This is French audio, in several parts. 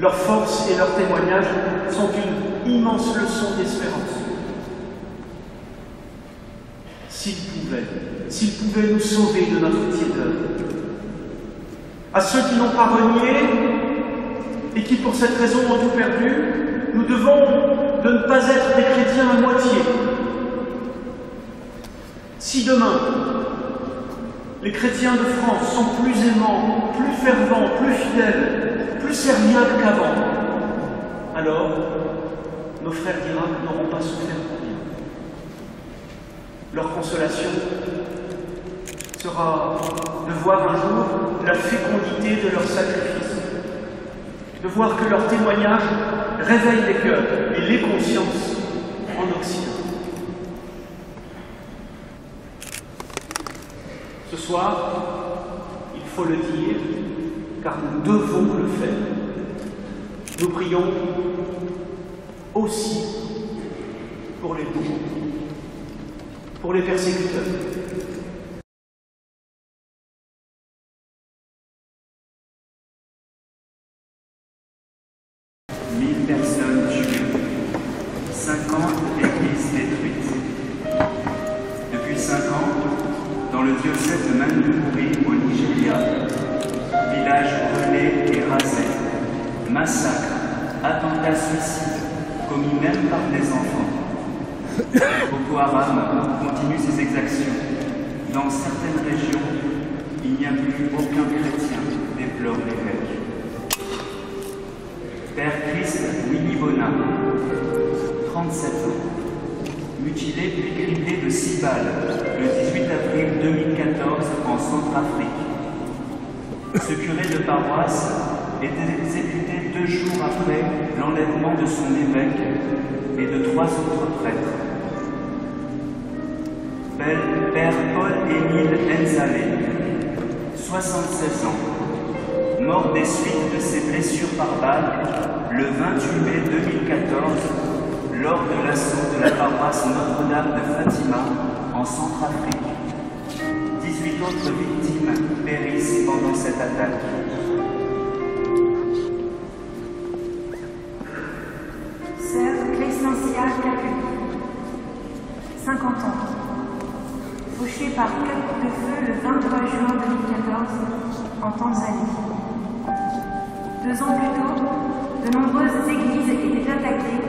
Leur force et leur témoignage sont une immense leçon d'espérance. S'ils pouvaient nous sauver de notre tiédeur. À ceux qui n'ont pas renié et qui pour cette raison ont tout perdu, nous devons de ne pas être des chrétiens à moitié. Si demain, les chrétiens de France sont plus aimants, plus fervents, plus fidèles, plus serviables qu'avant, alors nos frères d'Irak n'auront pas souffert pour rien. Leur consolation sera de voir un jour la fécondité de leur sacrifice, de voir que leur témoignage réveille les cœurs et les consciences en Occident. Ce soir, il faut le dire, car nous devons le faire. Nous prions aussi pour les bourreaux, pour les persécuteurs. Personnes tuées, 50 églises détruites. Depuis 5 ans, dans le diocèse de Maiduguri au Nigeria, villages brûlés et rasés, massacres, attentats suicides, commis même par des enfants. Boko Haram continue ses exactions. Dans certaines régions, il n'y a plus aucun chrétien, déplore l'évêque. Père Christ Willy Bona, 37 ans, mutilé puis criblé de 6 balles le 18 avril 2014 en Centrafrique. Ce curé de paroisse était exécuté 2 jours après l'enlèvement de son évêque et de 3 autres prêtres. Père Paul-Émile Enzalé, 76 ans, mort des suites de ses blessures par balle le 28 mai 2014 lors de l'assaut de la paroisse Notre-Dame de Fatima en Centrafrique. 18 autres victimes périssent pendant cette attaque. Sœur Clécencia Capuli, 50 ans, fauchée par 4 coups de feu le 23 juin 2014 en Tanzanie. 2 ans plus tôt, de nombreuses églises étaient attaquées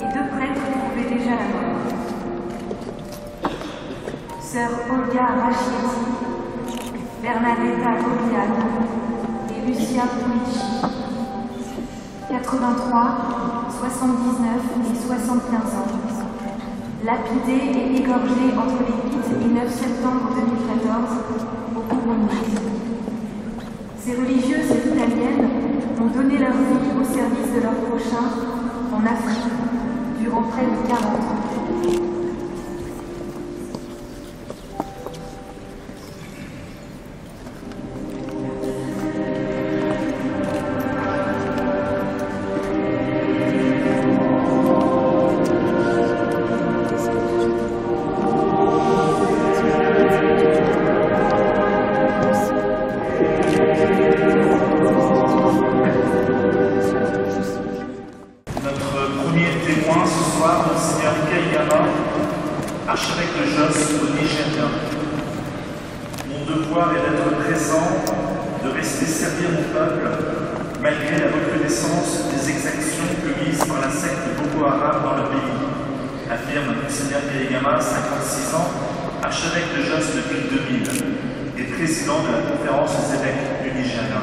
et 2 prêtres trouvaient déjà la mort. Sœur Olga Rachidi, Bernadetta Goliano et Lucia Pulici, 83, 79 et 75 ans, lapidés et égorgés entre les 8 et 9 septembre 2014 au Burundi. Ces religieuses italiennes ont donné leur vie au service de leur prochain en Afrique durant près de 40 ans. Archevêque de Jos au Nigeria. Mon devoir est d'être présent, de rester servir mon peuple, malgré la recrudescence des exactions commises par la secte Boko Haram dans le pays, affirme Monseigneur Kayigama, 56 ans, archevêque de Jos depuis 2000 et président de la conférence des évêques du Nigeria.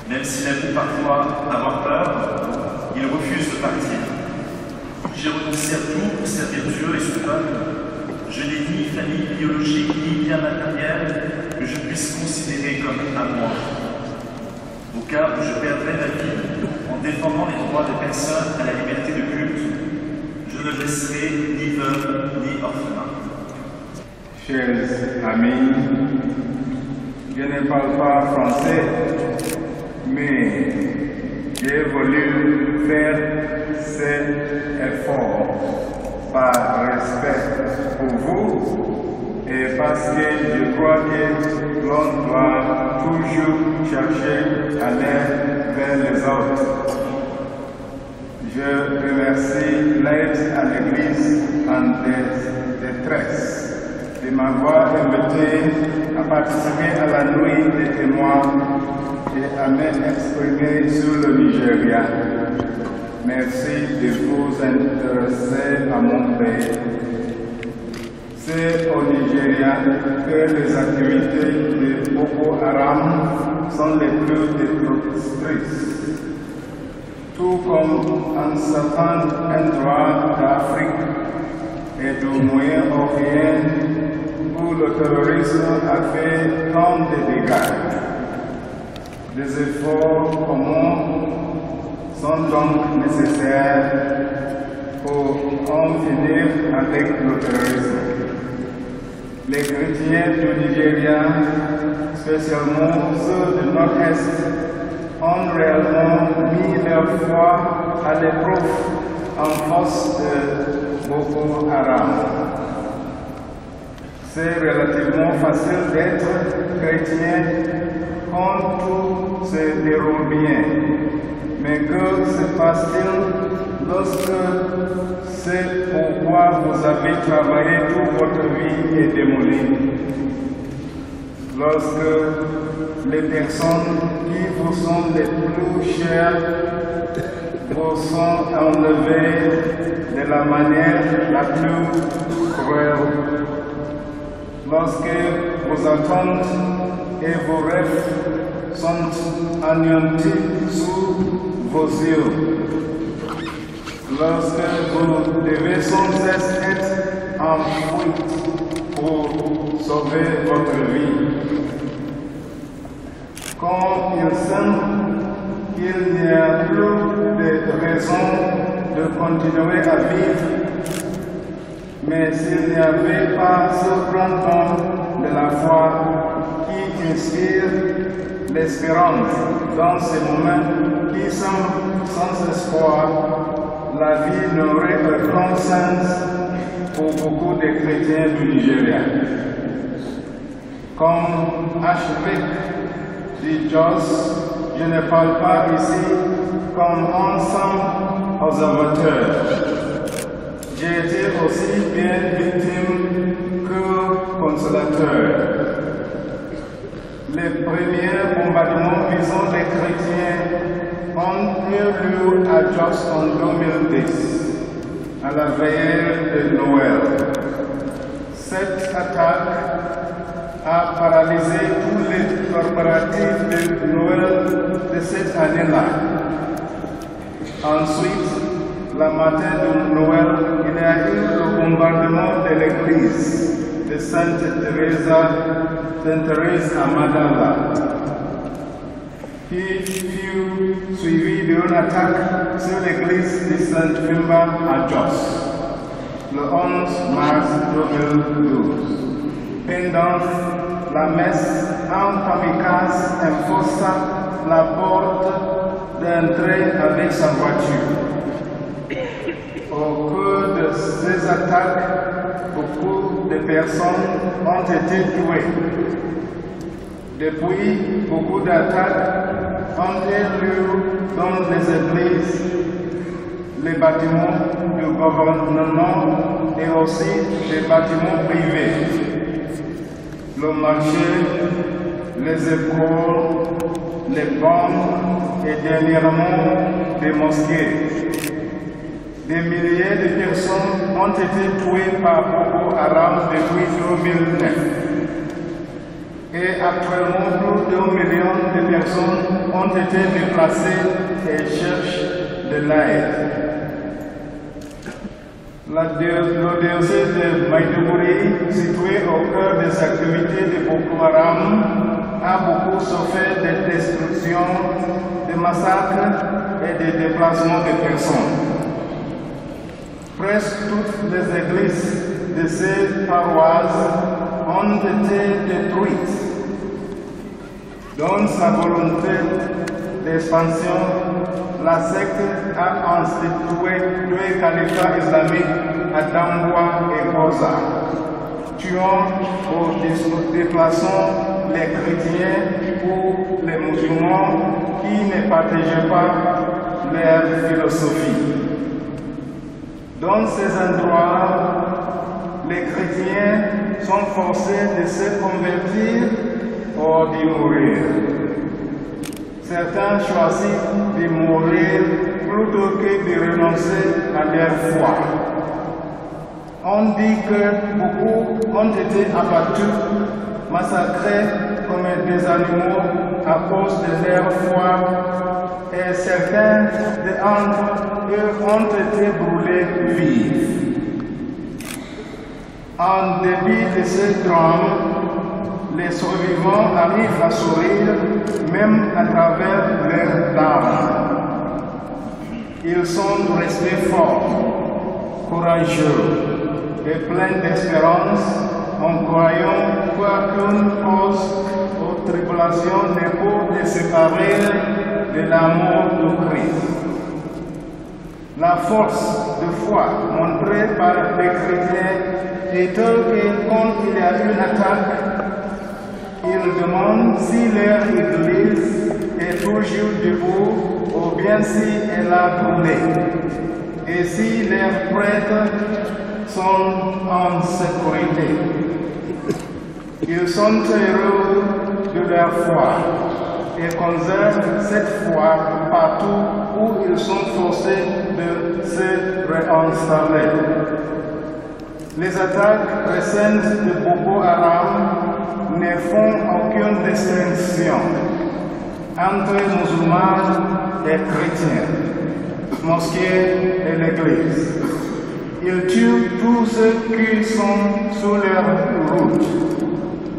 Même s'il avoue parfois avoir peur, il refuse de partir. J'ai renoncé à tout pour servir Dieu et son peuple. Je n'ai ni famille biologique ni bien matériel que je puisse considérer comme à moi. Au cas où je perdrais ma vie en défendant les droits des personnes à la liberté de culte, je ne laisserai ni veuve ni orphelin. Chers amis, je ne parle pas français, mais j'ai voulu faire cet effort par respect pour vous et parce que je crois que l'on doit toujours chercher à aller vers les autres. Je remercie l'aide à l'Église en détresse de m'avoir invité à participer à la nuit des témoins et à m'exprimer sur le Nigeria. Merci de vous intéresser à mon pays. C'est au Nigeria que les activités de Boko Haram sont les plus destructrices. Tout comme en certains endroits d'Afrique et du Moyen-Orient où le terrorisme a fait tant de dégâts. Des efforts communs sont donc nécessaires pour en finir avec le terrorisme. Les chrétiens du Nigeria, spécialement ceux du Nord-Est, ont réellement mis leur foi à l'épreuve en face de Boko Haram. C'est relativement facile d'être chrétien quand tout se déroule bien. Mais que se passe-t-il lorsque c'est pourquoi vous avez travaillé toute votre vie est démolie? Lorsque les personnes qui vous sont les plus chères vous sont enlevées de la manière la plus cruelle, lorsque vos attentes et vos rêves sont anéantis sous vos yeux, lorsque vous devez sans cesse être en fuite pour sauver votre vie. Quand il semble qu'il n'y a plus de raison de continuer à vivre, mais s'il n'y avait pas ce grand temps de la foi qui inspire l'espérance dans ces moments qui semblent sans espoir, la vie n'aurait aucun sens pour beaucoup de chrétiens du Nigeria. Comme archevêque de Jos, je ne parle pas ici comme un simple observateur. J'ai été aussi bien victime que consolateur. Les premiers bombardements visant les chrétiens ont eu lieu à Jos en 2010, à la veille de Noël. Cette attaque a paralysé tous les préparatifs de Noël de cette année-là. Ensuite, la matin de Noël, il y a eu le bombardement de l'église de Sainte Thérèse à Madala, qui fut suivi d'une attaque sur l'église de Sainte Fimba à Jos, le 11 mars 2012. Pendant la messe, un kamikaze enfonça la porte d'entrée avec sa voiture. Au cours de ces attaques, beaucoup de personnes ont été tuées. Depuis, beaucoup d'attaques ont eu lieu dans les églises, les bâtiments du gouvernement et aussi les bâtiments privés. Le marché, les écoles, les banques et dernièrement des mosquées. Des milliers de personnes ont été tuées par Boko Haram depuis 2009. Et actuellement, plus d'1 million de personnes ont été déplacées et cherchent de l'aide. Le diocèse de Maïdougouri, situé au cœur des activités de Boko Haram, a beaucoup souffert de destructions, de massacres et de déplacements de personnes. Presque toutes les églises de ces paroisses ont été détruites. Dans sa volonté d'expansion, la secte a institué 2 califats islamiques à Damboa et Goza, tuant ou déplaçant les chrétiens ou les musulmans qui ne partageaient pas leur philosophie. Dans ces endroits, les chrétiens sont forcés de se convertir ou d'y mourir. Certains choisissent de mourir plutôt que de renoncer à leur foi. On dit que beaucoup ont été abattus, massacrés comme des animaux à cause de leur foi, et certains d'entre eux ont été brûlés vifs. En dépit de ce drame, les survivants arrivent à sourire même à travers leurs larmes. Ils sont restés forts, courageux et pleins d'espérance en croyant qu'aucune cause ou tribulation ne peut les séparer de l'amour de Christ. La force de foi montrée par les chrétiens est telle que quand il y a une attaque, ils demandent si leur église est toujours debout ou bien si elle a brûlé, et si leurs prêtres sont en sécurité. Ils sont heureux de leur foi et conservent cette foi partout où ils sont forcés de se réinstaller. Les attaques récentes de Boko Haram ne font aucune distinction entre musulmans et chrétiens, mosquées et l'église. Ils tuent tous ceux qui sont sur leur route,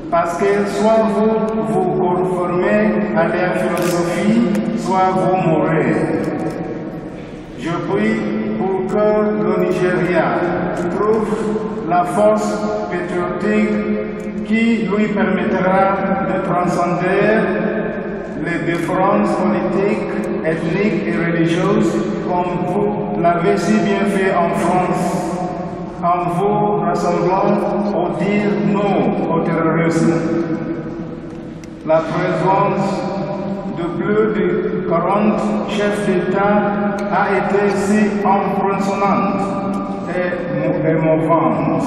parce que soit vous vous conformez à leur philosophie, soit vous mourrez. Je prie pour que le Nigeria trouve la force patriotique qui lui permettra de transcender les différences politiques, ethniques et religieuses comme vous l'avez si bien fait en France, en vous rassemblant au dire non au terrorisme. La présence de plus de 40 chefs d'État a été si impressionnante et émouvante.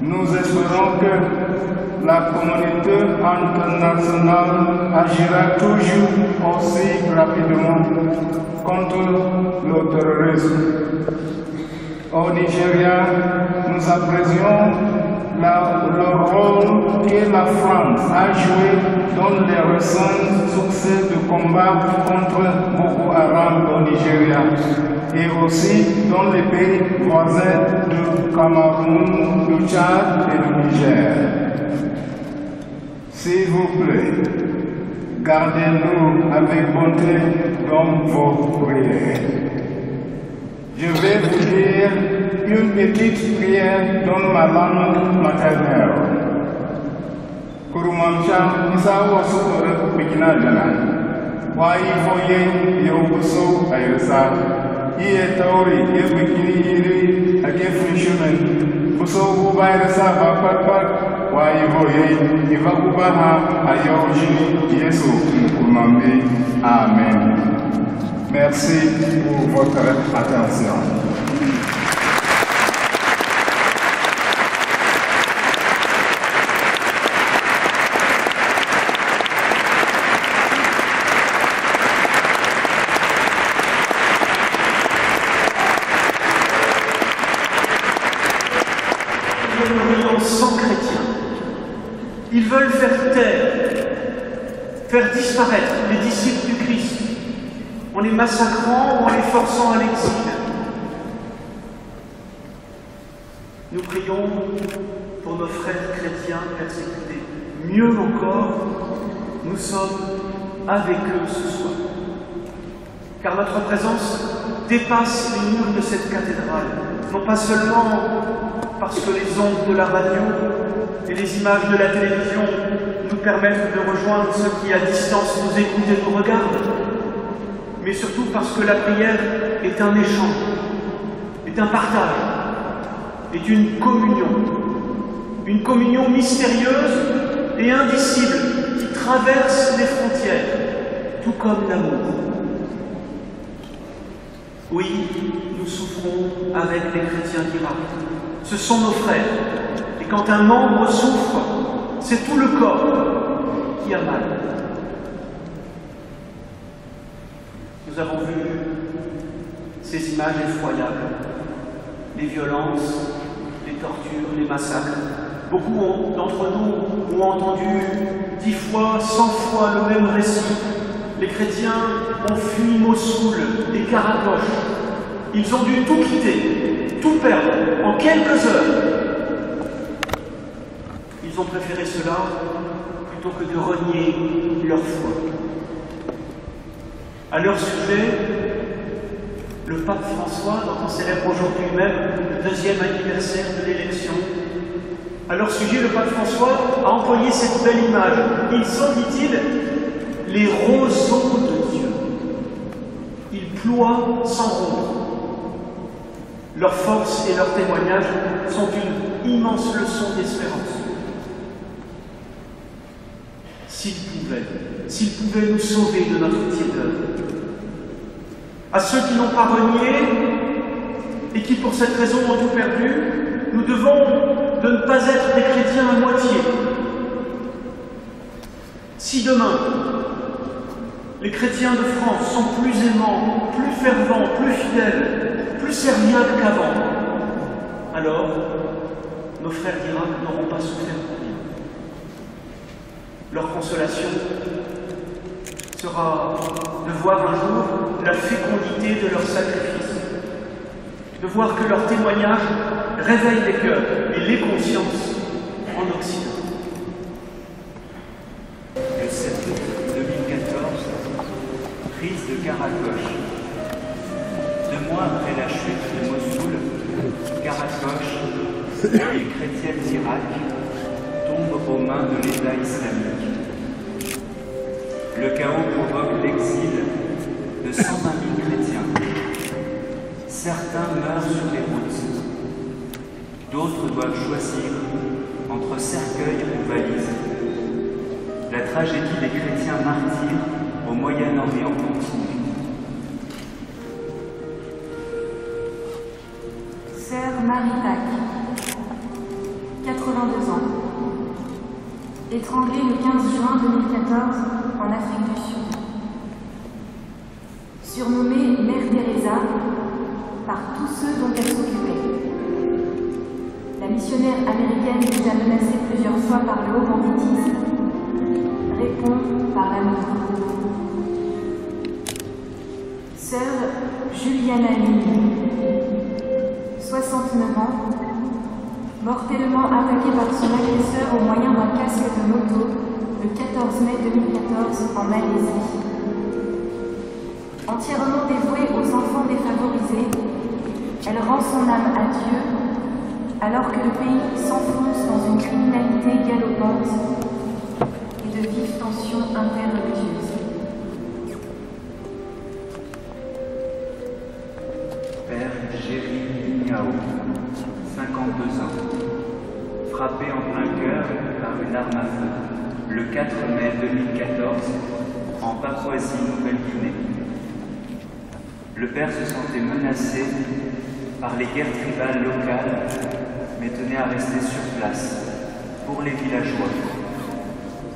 Nous espérons que la communauté internationale agira toujours aussi rapidement contre le terrorisme. Au Nigeria, nous apprécions le rôle que la France a joué dans les récents succès de combat contre Boko Haram au Nigeria et aussi dans les pays voisins du Cameroun, du Tchad et du Niger. S'il vous plaît, gardez-nous avec bonté dans vos prières. Je vais vous dire une petite prière dans ma langue maternelle. Kurumamcha isawa sukore bikina jana. Wa ifoye yobuso ayesa. Iye tauri ye bikini yiri ake funshumen. Buso buba ayesa bakpat wa ifoye ivakubaha ayojini Yesu kurumambe. Amen. Merci pour votre attention. Sans chrétiens. Ils veulent faire taire, faire disparaître les disciples du Christ, en les massacrant ou en les forçant à l'exil. Nous prions pour nos frères chrétiens persécutés. Mieux encore, nous sommes avec eux ce soir. Car notre présence dépasse les murs de cette cathédrale, non pas seulement parce que les ondes de la radio et les images de la télévision nous permettent de rejoindre ceux qui à distance nous écoutent et nous regardent, mais surtout parce que la prière est un échange, est un partage, est une communion mystérieuse et indicible qui traverse les frontières, tout comme l'amour. Oui, nous souffrons avec les chrétiens d'Irak. Ce sont nos frères. Et quand un membre souffre, c'est tout le corps qui a mal. Nous avons vu ces images effroyables, les violences, les tortures, les massacres. Beaucoup d'entre nous ont entendu 10 fois, 100 fois le même récit. Les chrétiens ont fui Mossoul et Karakosh. Ils ont dû tout quitter, tout perdre en quelques heures. Ils ont préféré cela plutôt que de renier leur foi. À leur sujet, le pape François, dont on célèbre aujourd'hui même le 2e anniversaire de l'élection, à leur sujet, le pape François a employé cette belle image. Ils sont, dit-il, les roseaux de Dieu. Ils ploient sans rompre. Leur force et leur témoignage sont une immense leçon d'espérance. S'ils pouvaient nous sauver de notre tiédeur. À ceux qui n'ont pas renié et qui pour cette raison ont tout perdu, nous devons de ne pas être des chrétiens à moitié. Si demain, les chrétiens de France sont plus aimants, plus fervents, plus fidèles, plus serviables qu'avant, alors nos frères d'Irak n'auront pas souffert pour rien. Leur consolation sera de voir un jour la fécondité de leur sacrifice, de voir que leur témoignage réveille les cœurs et les consciences en Occident. Le 7 août 2014, prise de Karakosh. 2 mois après la chute de Mossoul, Karakosh, les chrétiens d'Irak tombent aux mains de l'État islamique. Le chaos provoque l'exil de 120 000 chrétiens. Certains meurent sur les routes. D'autres doivent choisir entre cercueil ou valise. La tragédie des chrétiens martyrs au Moyen-Orient continue. Sœur Marie Pack, 82 ans. Étranglée le 15 juin 2014 en Afrique du Sud. Surnommée Mère Teresa par tous ceux dont elle s'occupait. La missionnaire américaine déjà menacée plusieurs fois par le haut banditisme répond par l'amour. Sœur Juliana Ling, 69 ans, mortellement attaquée par son agresseur au moyen d'un casque de moto le 14 mai 2014 en Malaisie. Entièrement dévouée aux enfants défavorisés, elle rend son âme à Dieu alors que le pays s'enfonce dans une criminalité galopante et de vives tensions interreligieuses. Père Géry Niao, 52 ans, frappé en plein cœur par une arme à feu, le 4 mai 2014, en Papouasie-Nouvelle-Guinée. Le père se sentait menacé par les guerres tribales locales, mais tenait à rester sur place, pour les villageois.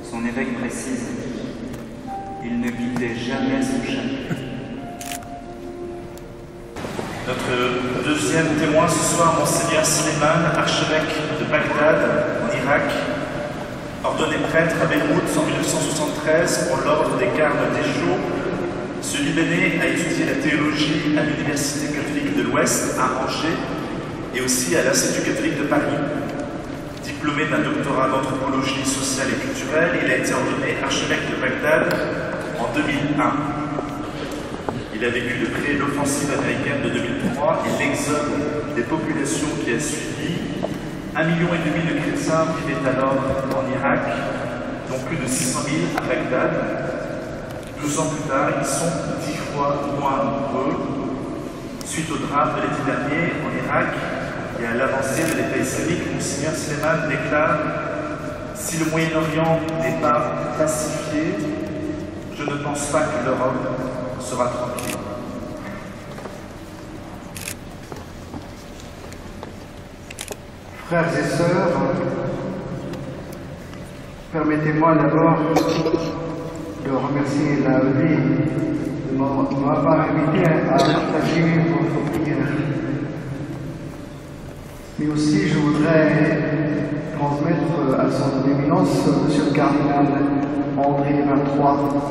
Son évêque précise, il ne quittait jamais son chapitre. Notre deuxième témoin ce soir, Monseigneur Slimane, archevêque de Bagdad, en Irak, ordonné prêtre à Beyrouth en 1973 pour l'ordre des Gardes des Chaux. Ce Libanais a étudié la théologie à l'Université catholique de l'Ouest à Angers et aussi à l'Institut catholique de Paris. Diplômé d'un doctorat d'anthropologie sociale et culturelle, il a été ordonné archevêque de Bagdad en 2001. Il a vécu de près l'offensive américaine de 2003 et l'exode des populations qui a suivi. 1,5 million de chrétiens vivaient alors en Irak, dont plus de 600 000 à Bagdad. 12 ans plus tard, ils sont 10 fois moins nombreux. Suite au drame de l'été dernier en Irak et à l'avancée de l'État islamique, Monseigneur Slimane déclare « Si le Moyen-Orient n'est pas pacifié, je ne pense pas que l'Europe sera tranquille. Frères et sœurs, permettez-moi d'abord de remercier l'AED de m'avoir invité à partager votre prière. Mais aussi, je voudrais transmettre à son éminence, Monsieur le cardinal André XXIII,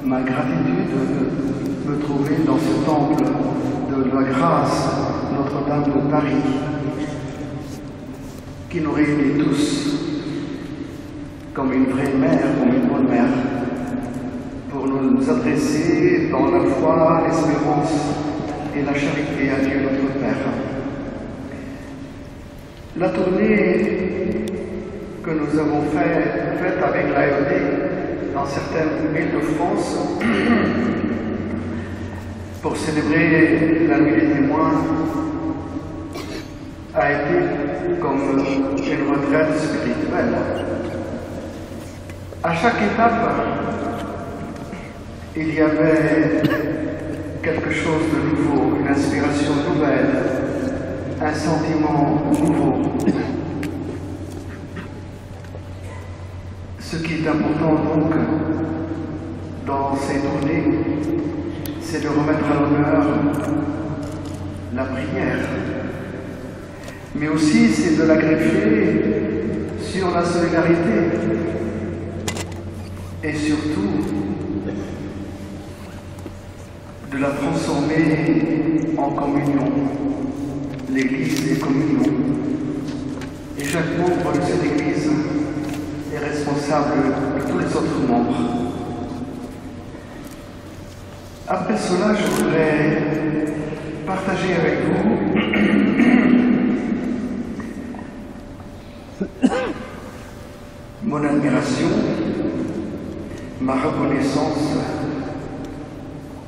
ma gratitude de me trouver dans ce temple de la grâce Notre-Dame de Paris, qui nous réunit tous comme une vraie mère, comme une bonne mère, pour nous adresser dans la foi, l'espérance et la charité à Dieu notre Père. La tournée que nous avons faite avec l'AED dans certaines villes de France pour célébrer la nuit des témoins a été comme une retraite spirituelle. À chaque étape, il y avait quelque chose de nouveau, une inspiration nouvelle, un sentiment nouveau. Ce qui est important donc dans ces tournées, c'est de remettre à l'honneur la prière, mais aussi c'est de la greffer sur la solidarité et surtout de la transformer en communion. L'Église est communion. Et chaque membre de cette Église est responsable de tous les autres membres. Après cela, je voudrais partager avec vous mon admiration, ma reconnaissance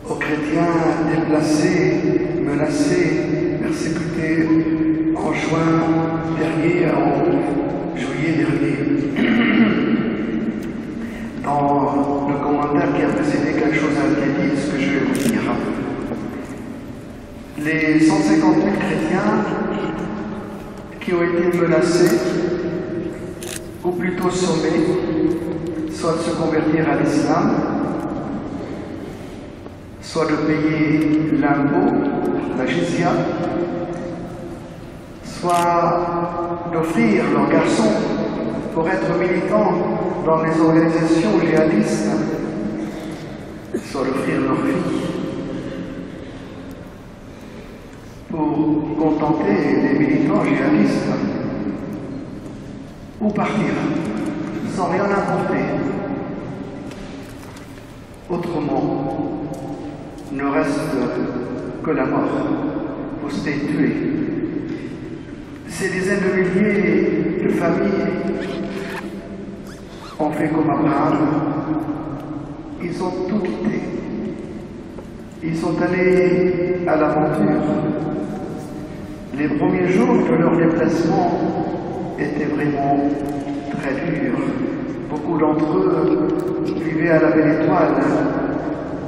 aux chrétiens déplacés, menacés, persécutés en juin dernier, en juillet dernier. Dans le commentaire qui a précédé, quelque chose a été dit, ce que je vais vous dire. Les 150 000 chrétiens qui ont été menacés, ou plutôt sommés, soit de se convertir à l'islam, soit de payer l'impôt, la jizya, soit d'offrir leurs garçons pour être militants dans les organisations djihadistes, soit d'offrir leurs filles pour contenter les militants djihadistes, ou partir sans rien apporter. Autrement, ne reste que la mort, pour se tuer. Ces dizaines de milliers de familles ont fait comme Abraham. Ils ont tout quitté. Ils sont allés à l'aventure. Les premiers jours de leur déplacement étaient vraiment très durs. Beaucoup d'entre eux vivaient à la Belle Étoile.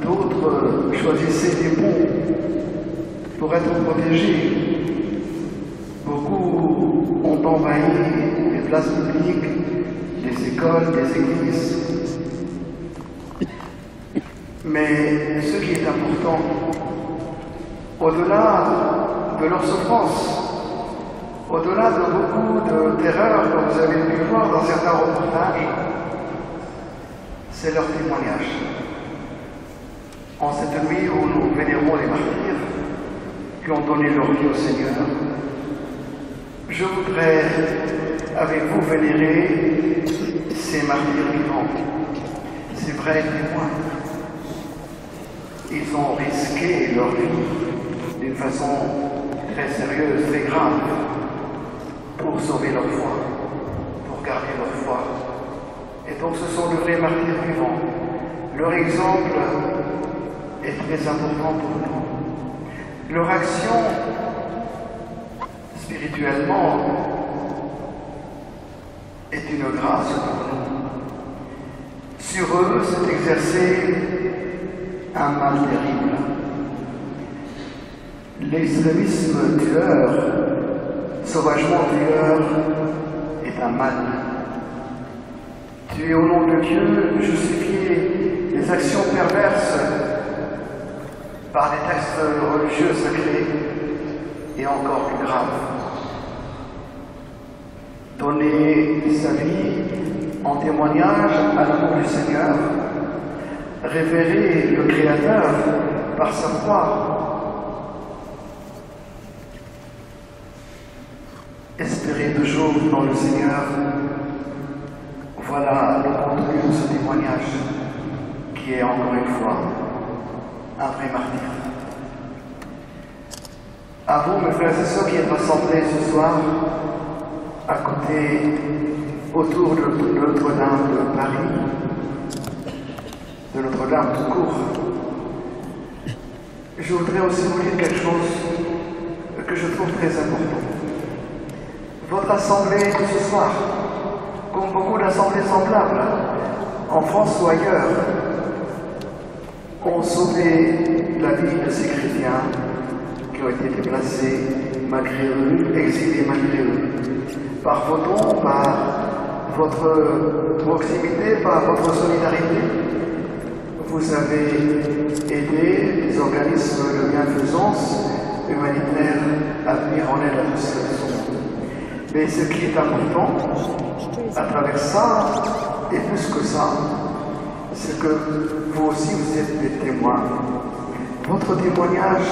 D'autres choisissaient des ponts pour être protégés. Beaucoup ont envahi les places publiques, les écoles, les églises. Mais ce qui est important, au-delà de leur souffrance, au-delà de beaucoup de terreurs que vous avez pu voir dans certains reportages, c'est leur témoignage. En cette nuit où nous vénérons les martyrs qui ont donné leur vie au Seigneur, je voudrais avec vous vénérer ces martyrs vivants, ces vrais témoins. Ils ont risqué leur vie d'une façon très sérieuse, très grave, pour sauver leur foi, pour garder leur foi. Et donc ce sont de vrais martyrs vivants. Leur exemple est très important pour nous. Leur action, spirituellement, est une grâce pour nous. Sur eux s'est exercé un mal terrible. L'extrémisme tueur, sauvagement tueur, est un mal. Tuer au nom de Dieu, justifier les actions perverses par des textes religieux sacrés est encore plus grave. Donner sa vie en témoignage à l'amour du Seigneur, révérer le Créateur par sa foi, espérer toujours dans le Seigneur, voilà le contenu de ce témoignage qui est encore une fois un vrai martyr. À vous, mes frères et sœurs qui êtes rassemblés ce soir, à côté, autour de Notre-Dame de Paris, de Notre-Dame tout court, je voudrais aussi vous dire quelque chose que je trouve très important. Votre assemblée de ce soir, comme beaucoup d'assemblées semblables, en France ou ailleurs, ont sauvé la vie de ces chrétiens qui ont été déplacés malgré eux, exilés malgré eux, par vos dons, par votre proximité, par votre solidarité. Vous avez aidé les organismes de bienfaisance humanitaire à venir en aide à tous ceux qui sont. Mais ce qui est important, à travers ça, et plus que ça, c'est que vous aussi vous êtes des témoins. Votre témoignage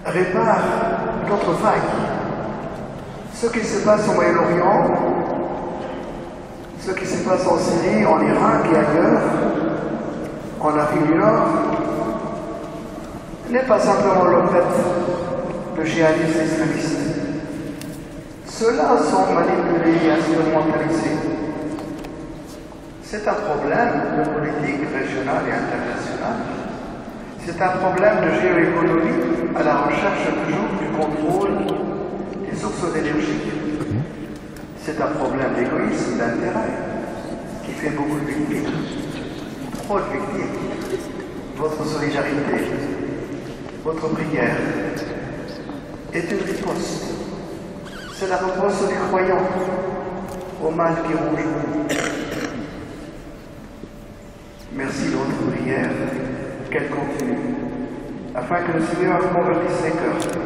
répare d'autres vagues. Ce qui se passe au Moyen-Orient, ce qui se passe en Syrie, en Irak et ailleurs, en Afrique du Nord, n'est pas simplement le fait de djihadistes islamistes. Ceux-là sont manipulés et instrumentalisés. C'est un problème de politique régionale et internationale. C'est un problème de géoéconomie à la recherche toujours du contrôle des sources d'énergie. C'est un problème d'égoïsme, d'intérêt, qui fait beaucoup de victimes. Trop de victimes. Votre solidarité, votre prière est une riposte. C'est la réponse du croyant au mal qui ronge. Merci de votre prière, qu'elle continue, afin que le Seigneur convertisse les cœurs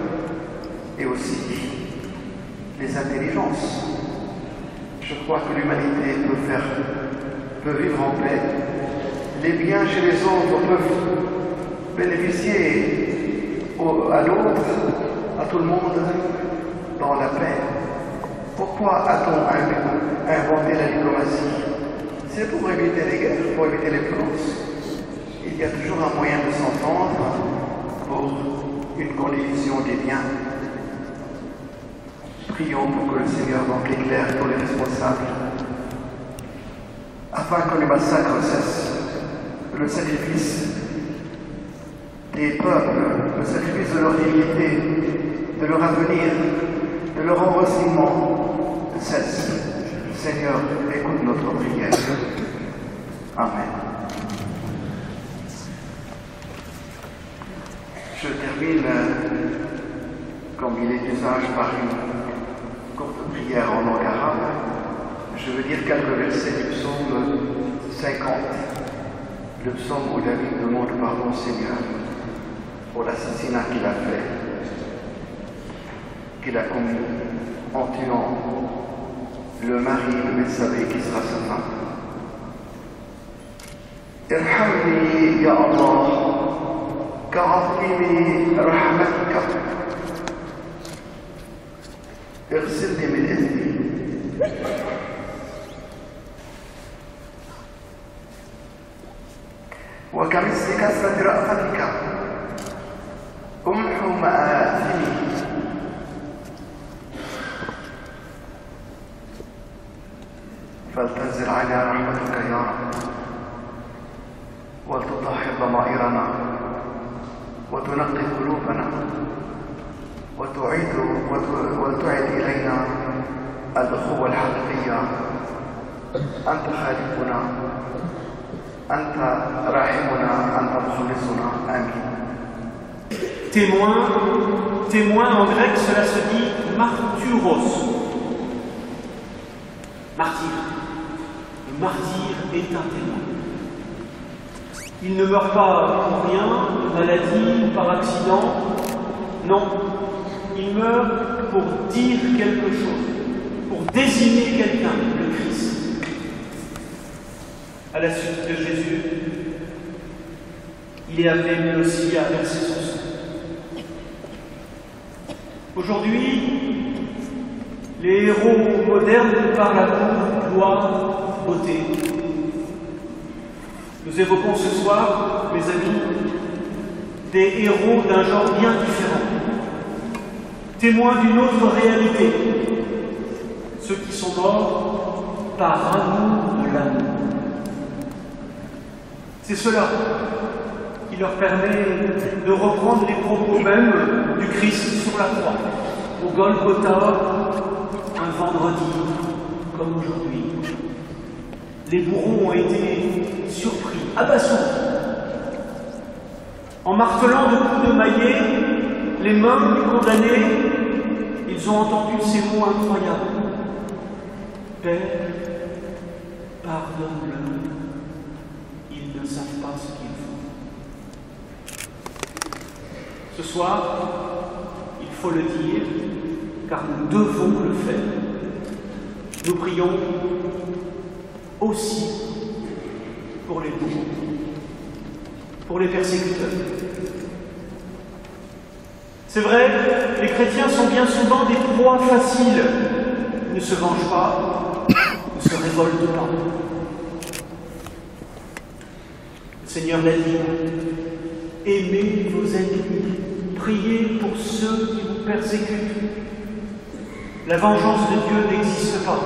et aussi les intelligences. Je crois que l'humanité peut vivre en paix. Les biens chez les autres peuvent bénéficier à l'autre, à tout le monde, dans la paix. Pourquoi a-t-on inventé la diplomatie? C'est pour éviter les guerres, pour éviter les violences. Il y a toujours un moyen de s'entendre pour une condivision des biens. Prions pour que le Seigneur donc éclaire tous les responsables, afin que les massacres cessent, le sacrifice des peuples, le sacrifice de leur dignité, de leur avenir, de leur enracinement cesse. Seigneur, écoute notre prière. Amen. Je termine, comme il est d'usage, par une courte prière en langue arabe. Je veux dire quelques versets du psaume 50, le psaume où David demande pardon au Seigneur pour l'assassinat qu'il a fait, qu'il a commis en tuant le mari de Bethsabée qui sera sa femme. Irhamni ya Allah, ka'azimi rahmatika, اغسلني من إثمي وكمثل كثرة رأفتك امحو مآثمي فلتنزل علينا رحمتك يا رب ولتطهر ضمائرنا وتنقي قلوبنا وتعيد إلينا الأخوة الحقيقية. أنت خالقنا، أنت راحمنا، أنت مخلصنا. آمين. Témoin en grec, cela se dit martyros. Martyr. Le martyr est un témoin. Il ne meurt pas pour rien, de maladie ou par accident. Non, il meurt pour dire quelque chose, pour désigner quelqu'un, le Christ. À la suite de Jésus, il est appelé lui aussi à verser son sang. Aujourd'hui, les héros modernes nous parlent d'amour, gloire, beauté. Nous évoquons ce soir, mes amis, des héros d'un genre bien différent, témoins d'une autre réalité, ceux qui sont morts par amour de l'amour. C'est cela qui leur permet de reprendre les propos mêmes du Christ sur la croix, au Golgotha, un vendredi comme aujourd'hui. Les bourreaux ont été surpris, abasourdis. En martelant de coups de maillet les mains du condamné, ils ont entendu ces mots incroyables. Père, pardonne-leur, ils ne savent pas ce qu'ils font. Ce soir, il faut le dire, car nous devons le faire. Nous prions aussi pour les bourreaux, pour les persécuteurs. C'est vrai, les chrétiens sont bien souvent des proies faciles. Ils ne se vengent pas, ne se révoltent pas. Le Seigneur l'a dit, aimez vos ennemis, priez pour ceux qui vous persécutent. La vengeance de Dieu n'existe pas.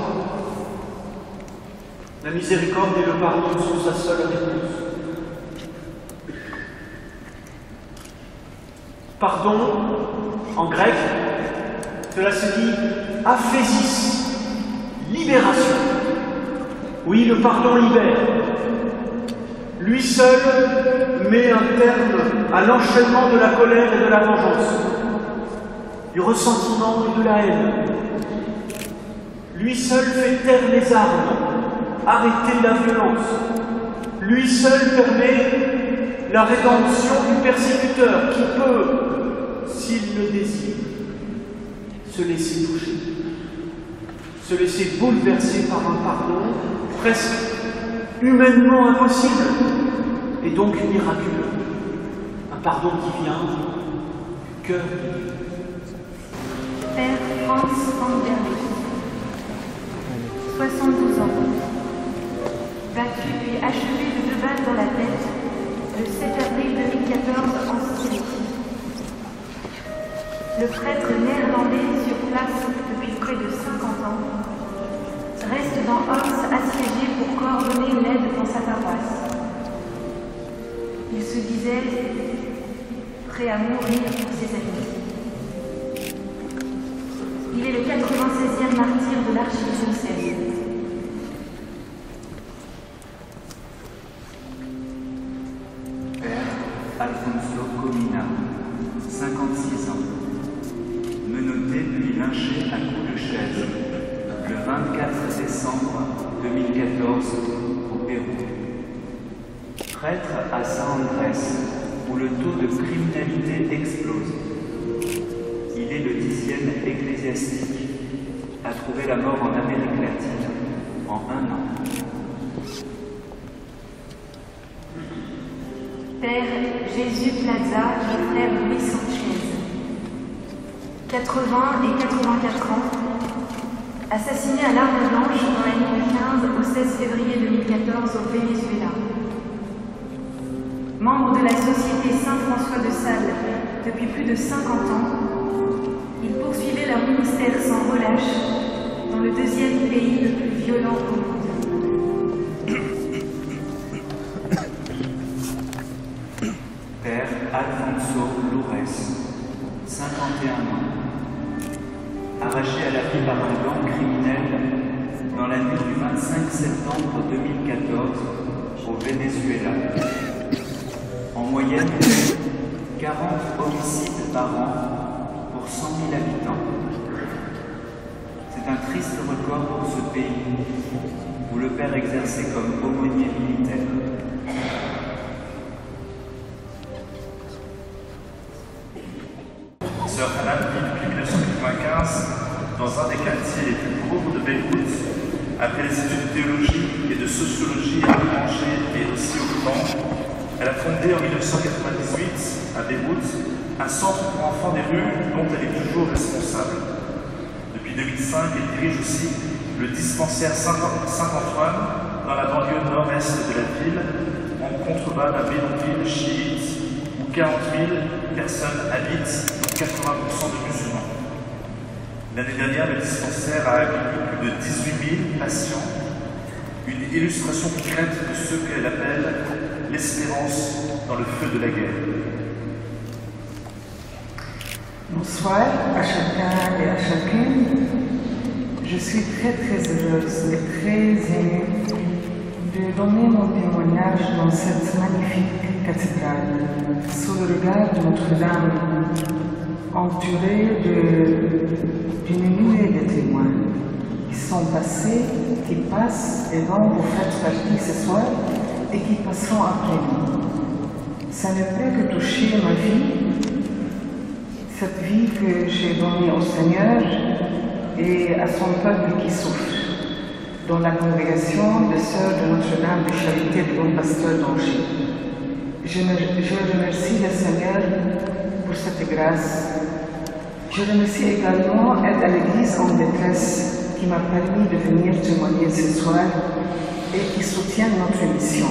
La miséricorde et le pardon sont sa seule réponse. Pardon, en grec, cela se dit aphésis, libération. Oui, le pardon libère. Lui seul met un terme à l'enchaînement de la colère et de la vengeance, du ressentiment et de la haine. Lui seul fait taire les armes, arrêter la violence. Lui seul permet la rédemption du persécuteur qui peut, s'il le désire, se laisser toucher, se laisser bouleverser par un pardon presque humainement impossible et donc miraculeux. Un pardon qui vient du cœur de Dieu. Père Franz Vanderlei, 72 ans, battu et achevé de 2 balles dans la tête le 7 avril 2014 en Syrie. Le prêtre néerlandais sur place depuis près de 50 ans reste dans Homs assiégé pour coordonner l'aide dans sa paroisse. Il se disait prêt à mourir pour ses amis. Il est le 96e martyr de l'archidiocèse. Père Alfonso Comina, 56 ans, menotté puis lynché à coups de chaise le 24 décembre 2014 au Pérou. Prêtre à San Andrés, où le taux de criminalité explose. Il est le 10e ecclésiastique à trouver la mort en Amérique latine en 1 an. Père Jésus Plaza et frère Louis Sanchez, 80 et 84 ans, assassinés à l'arme blanche dans la nuit du 15 au 16 février 2014 au Venezuela. Membre de la Société Saint-François de Sales depuis plus de 50 ans, ils poursuivaient leur ministère sans relâche dans le 2e pays le plus violent au monde. Père Alfonso Lourès, 51 ans, arraché à la vie par un gang criminel dans la nuit du 25 septembre 2014 au Venezuela. En moyenne, 40 homicides par an pour 100 000 habitants. C'est un triste record pour ce pays où le père exerçait comme aumônier militaire. Sœur Hanan vit depuis 1995 dans un des quartiers les plus pauvres de Beyrouth. Après les études de théologie et de sociologie à Alger et aussi au Liban, elle a fondé en 1998 à Beyrouth un centre pour enfants des rues dont elle est toujours responsable. Depuis 2005, elle dirige aussi le dispensaire Saint-Antoine dans la banlieue nord-est de la ville, en contrebas d'un bidonville chiite où 40 000 personnes habitent, dont 80% de musulmans. L'année dernière, le dispensaire a accueilli plus de 18 000 patients, une illustration concrète de ce qu'elle appelle l'espérance dans le feu de la guerre. Bonsoir à chacun et à chacune. Je suis très heureuse et très émue de donner mon témoignage dans cette magnifique cathédrale, sous le regard de Notre-Dame, entourée d'une nuée de témoins qui sont passés, qui passent et dont vous faites partie ce soir et qui passeront après nous. Ça ne peut que toucher ma vie, cette vie que j'ai donnée au Seigneur et à son peuple qui souffre, dans la congrégation des Sœurs de Notre-Dame de Charité du Bon Pasteur d'Angers. Je remercie le Seigneur pour cette grâce. Je remercie également Aide à l'Église en détresse qui m'a permis de venir témoigner ce soir et qui soutient notre mission.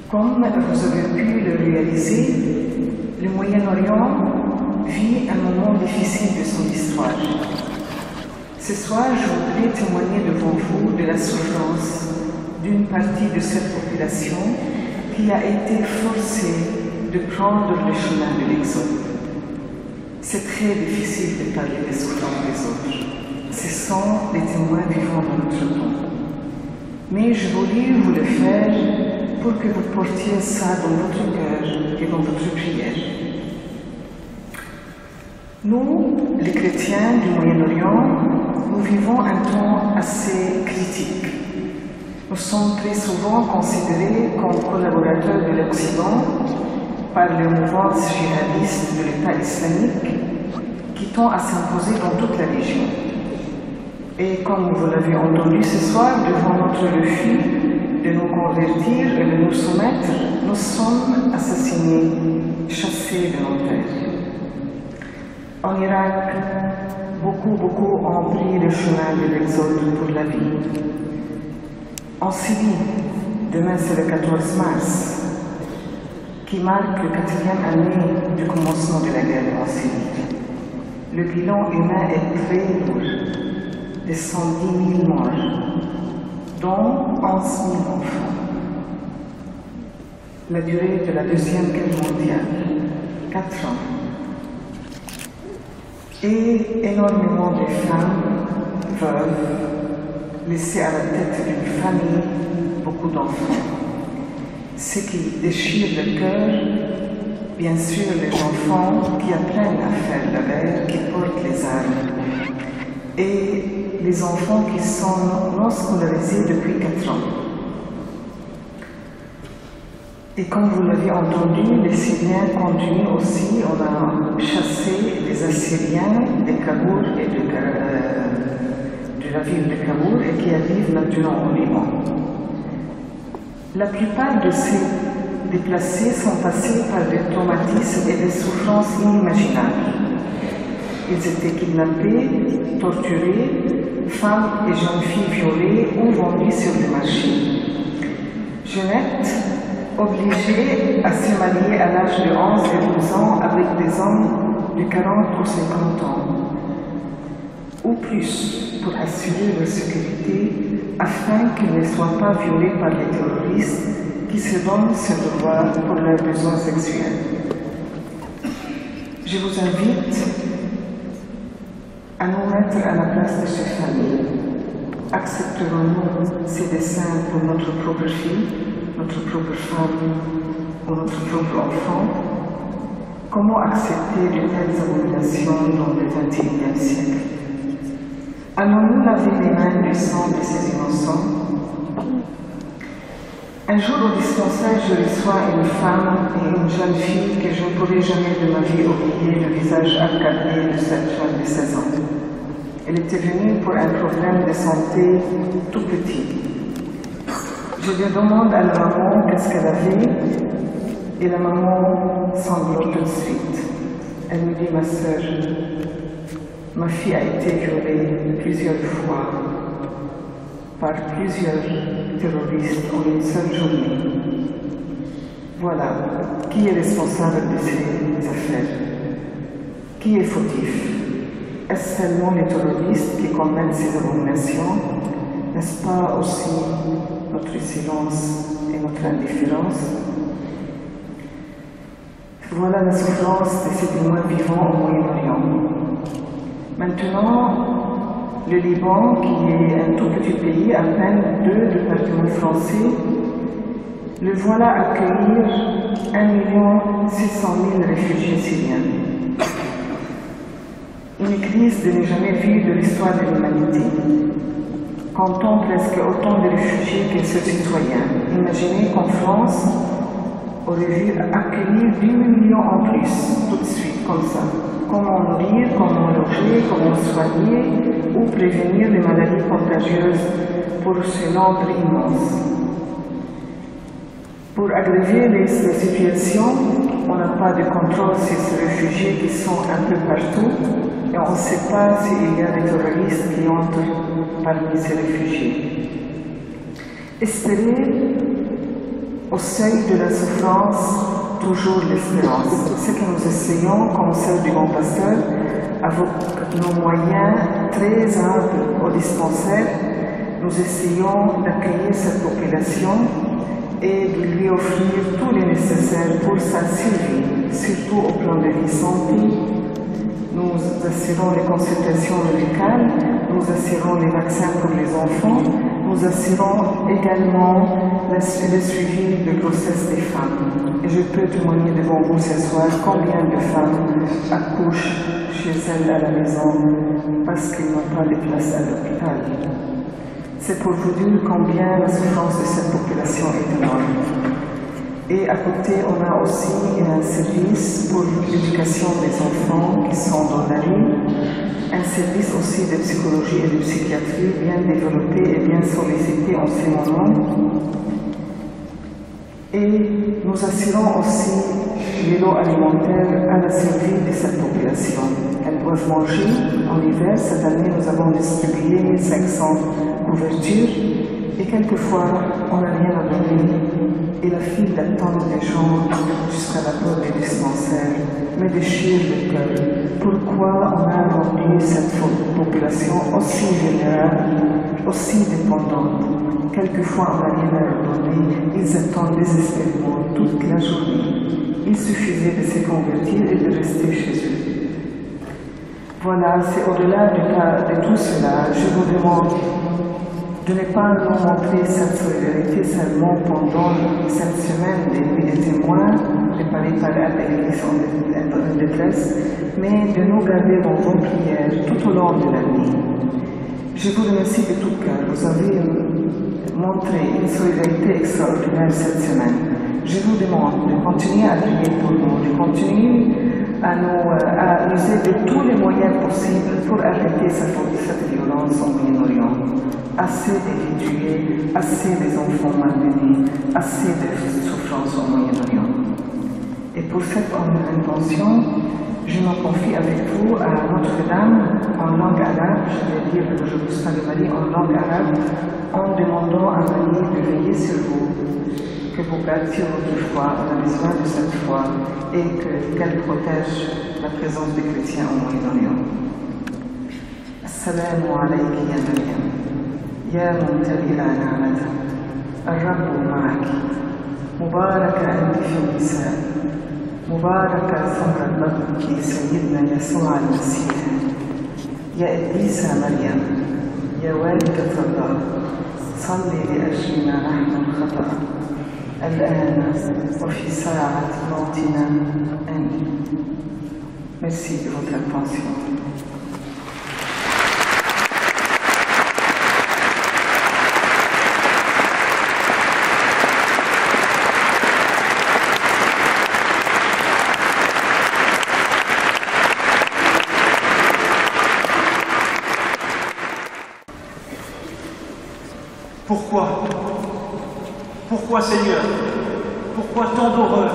Comme vous avez pu le réaliser, le Moyen-Orient vit un moment difficile de son histoire. Ce soir, je voudrais témoigner devant vous de la souffrance d'une partie de cette population qui a été forcée de prendre le chemin de l'exode. C'est très difficile de parler des souffrances des autres. Ce sont les témoins vivants de notre temps. Mais je voulais vous le faire pour que vous portiez ça dans votre cœur et dans votre prière. Nous, les chrétiens du Moyen-Orient, nous vivons un temps assez critique. Nous sommes très souvent considérés comme collaborateurs de l'Occident par les mouvances djihadistes de l'État islamique qui tend à s'imposer dans toute la région. Et comme vous l'avez entendu ce soir, devant notre refus de nous convertir et de nous soumettre, nous sommes assassinés, chassés de nos terres. En Irak, beaucoup ont pris le chemin de l'exode pour la vie. En Syrie, demain c'est le 14 mars, qui marque la 4e année du commencement de la guerre en Syrie. Le bilan humain est très lourd, de 110 000 morts, dont 11 000 enfants. La durée de la Deuxième Guerre mondiale, 4 ans. Et énormément de femmes, veuves, laissées à la tête d'une famille, beaucoup d'enfants. Ce qui déchire le cœur, bien sûr, les enfants qui apprennent à faire la guerre, qui portent les armes, et les enfants qui sont non scolarisés depuis 4 ans. Et comme vous l'avez entendu, les Syriens continuent aussi, on a chassé les Assyriens de Kaboul et de la ville de Kaboul et qui arrivent maintenant au Liban. La plupart de ces déplacés sont passés par des traumatismes et des souffrances inimaginables. Ils étaient kidnappés, torturés, femmes et jeunes filles violées ou vendues sur le marché. Jeanette, obligée à se marier à l'âge de 11 et 12 ans avec des hommes de 40 ou 50 ans, ou plus, pour assurer leur sécurité, afin qu'ils ne soient pas violés par les terroristes qui se donnent ce devoir pour leurs besoins sexuels. Je vous invite à nous mettre à la place de ces familles. Accepterons-nous ces dessins pour notre propre fille, notre propre femme ou notre propre enfant? Comment accepter de telles abominations dans le XXIe siècle? Allons-nous laver les mains du sang de ces innocents? Un jour au dispensaire, je reçois une femme et une jeune fille que je ne pourrai jamais de ma vie oublier le visage accablé de cette jeune de 16 ans. Elle était venue pour un problème de santé tout petit. Je lui demande à la maman qu'est-ce qu'elle avait et la maman sanglote tout de suite. Elle me dit, ma sœur, ma fille a été violée plusieurs fois par plusieurs terroristes en une seule journée. Voilà, qui est responsable de ces affaires? Qui est fautif? Est-ce seulement les terroristes qui commettent ces abominations? N'est-ce pas aussi notre silence et notre indifférence? Voilà la souffrance de ces témoins vivants au Moyen-Orient. Maintenant, le Liban, qui est un tout petit pays, à peine 2 départements français, le voilà accueillir 1 600 000 réfugiés syriens. Une crise de ne jamais vue de l'histoire de l'humanité. Comptons presque autant de réfugiés qu'un seul citoyen. Imaginez qu'en France, aurait vu accueillir 10 millions en plus, tout de suite, comme ça. Comment nourrir, comment loger, comment soigner ou prévenir les maladies contagieuses pour ce nombre immense. Pour aggraver les situations, on n'a pas de contrôle sur ces réfugiés qui sont un peu partout et on ne sait pas s'il y a des terroristes qui entrent parmi ces réfugiés. Espérer au seuil de la souffrance, toujours l'espérance. Ce que nous essayons, comme sœur du bon pasteur, avec nos moyens très amples au dispensaire, nous essayons d'accueillir cette population et de lui offrir tout le nécessaire pour sa survie, surtout au plan de vie santé. Nous assurons les consultations médicales, nous assurons les vaccins pour les enfants, nous assurons également le suivi de grossesse des femmes. Et je peux témoigner devant vous ce soir combien de femmes accouchent chez elles à la maison parce qu'ils n'ont pas de place à l'hôpital. C'est pour vous dire combien la souffrance de cette population est énorme. Et à côté, on a aussi un service pour l'éducation des enfants qui sont dans la rue, un service aussi de psychologie et de psychiatrie bien développé et bien sollicité en ce moment. Et nous assurons aussi les lots alimentaires à la survie de cette population. Elles doivent manger en hiver. Cette année, nous avons distribué 1500 couvertures et quelquefois, on n'a rien à donner. Et la file d'attente des gens jusqu'à la porte des dispensaires me déchire le cœur. Pourquoi on a rendu cette population aussi vulnérable, aussi dépendante? Quelquefois, on n'a rien à leur donner. Ils attendent désespérément toute la journée. Il suffisait de se convertir et de rester chez eux. Voilà, c'est au-delà de tout cela. Je vous demande de ne pas nous montrer cette solidarité seulement pendant cette semaine des nuits des témoins, préparée par l'Église en détresse, mais de nous garder dans vos prières tout au long de l'année. Je vous remercie de tout cœur. Vous avez montré une solidarité extraordinaire cette semaine. Je vous demande de continuer à prier pour nous, de continuer à user de tous les moyens possibles pour arrêter cette violence au Moyen-Orient. Assez de tués, assez des enfants malmenés, assez de souffrances au Moyen-Orient. Et pour cette intention, je me confie avec vous à Notre-Dame en langue arabe, je vais dire le Jour de Marie en langue arabe, en demandant à Marie de veiller sur vous, que vous gardiez votre foi, on a besoin de cette foi, et qu'elle protège la présence des chrétiens au Moyen-Orient. Assalamu alayki ya Maryam, ya mumtali'a na'mata, الرب معك مباركة أنت في النساء مباركة ثمرة بطنك سيدنا يسوع المسيح يا قديسة مريم يا والدة الله صلي لأجلنا نحن الخطأ الآن وفي ساعة موتنا آمين. Merci de votre attention. Pourquoi? Pourquoi, Seigneur? Pourquoi tant d'horreur?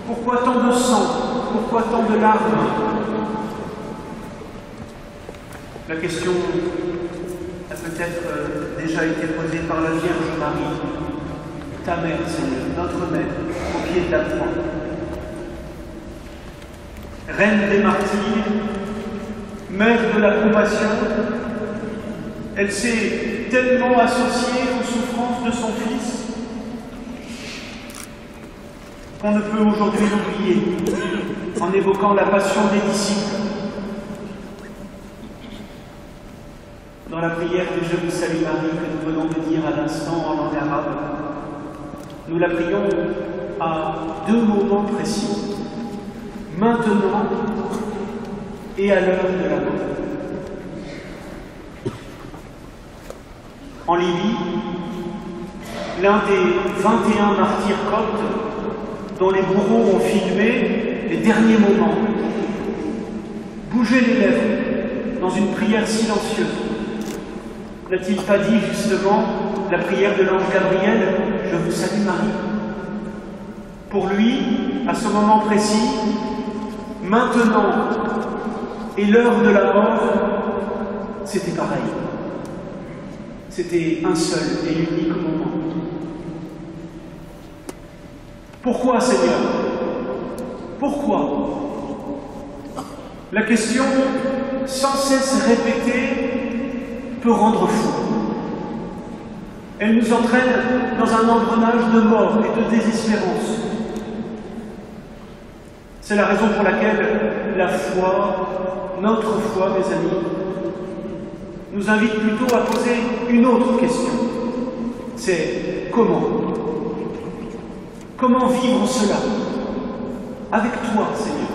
Pourquoi tant de sang? Pourquoi tant de larmes? La question a peut-être déjà été posée par la Vierge Marie, ta mère, Seigneur, notre mère, au pied de la croix. Reine des martyrs, mère de la compassion, elle s'est tellement associée aux souffrances de son Fils qu'on ne peut aujourd'hui l'oublier en évoquant la passion des disciples. Dans la prière que Je vous salue Marie, que nous venons de dire à l'instant en langue arabe, nous la prions à deux moments précis, maintenant et à l'heure de la mort. En Libye, l'un des 21 martyrs coptes dont les bourreaux ont filmé les derniers moments, bougeait les lèvres dans une prière silencieuse. N'a-t-il pas dit justement la prière de l'ange Gabriel, « Je vous salue Marie ». Pour lui, à ce moment précis, maintenant et l'heure de la mort, c'était pareil. C'était un seul et unique moment. Pourquoi, Seigneur? Pourquoi? La question, sans cesse répétée, peut rendre fou. Elle nous entraîne dans un engrenage de mort et de désespérance. C'est la raison pour laquelle la foi, notre foi, mes amis, nous invite plutôt à poser une autre question. C'est comment? Comment vivre cela? Avec toi, Seigneur.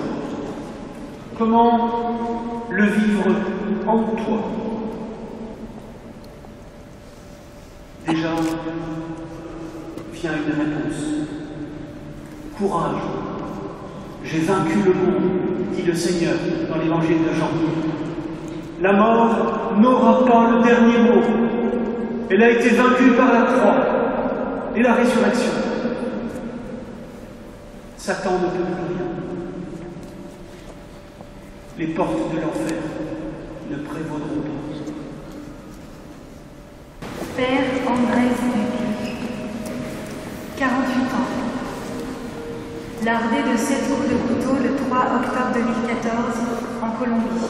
Comment le vivre en toi? Déjà, vient une réponse. Courage. J'ai vaincu le monde, dit le Seigneur dans l'évangile de Jean. La mort n'aura pas le dernier mot. Elle a été vaincue par la croix et la résurrection. Satan ne peut plus rien. Les portes de l'enfer ne prévaudront pas. Père André Zduc, 48 ans. Lardé de 7 coups de couteau le 3 octobre 2014 en Colombie.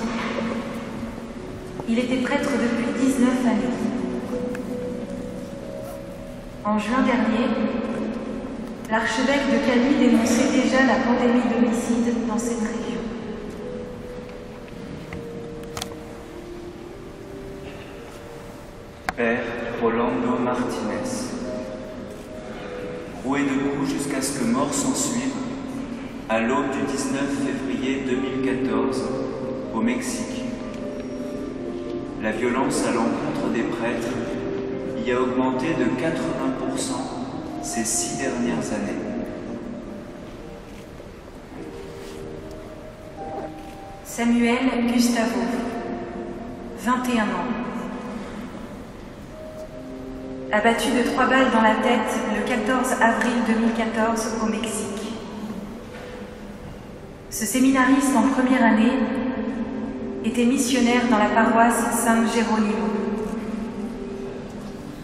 Il était prêtre depuis 19 années. En juin dernier, l'archevêque de Cali dénonçait déjà la pandémie d'homicide dans cette région. Père Rolando Martinez, roué de coups jusqu'à ce que mort s'ensuive, à l'aube du 19 février 2014, au Mexique. La violence à l'encontre des prêtres y a augmenté de 80% ces 6 dernières années. Samuel Gustavo, 21 ans. Abattu de 3 balles dans la tête le 14 avril 2014 au Mexique. Ce séminariste en première année était missionnaire dans la paroisse San Geronimo.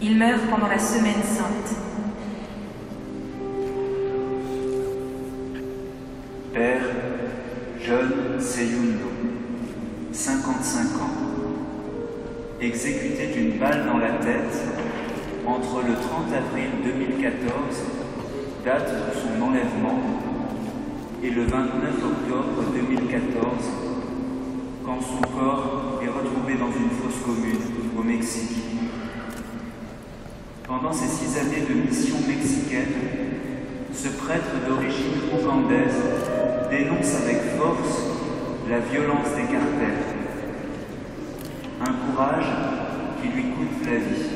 Il meurt pendant la Semaine Sainte. Père John Seyundo, 55 ans, exécuté d'une balle dans la tête entre le 30 avril 2014, date de son enlèvement, 19 enlèvement, et le 29 octobre 2014, quand son corps est retrouvé dans une fosse commune au Mexique. Pendant ces 6 années de mission mexicaine, ce prêtre d'origine ougandaise dénonce avec force la violence des cartels. Un courage qui lui coûte la vie.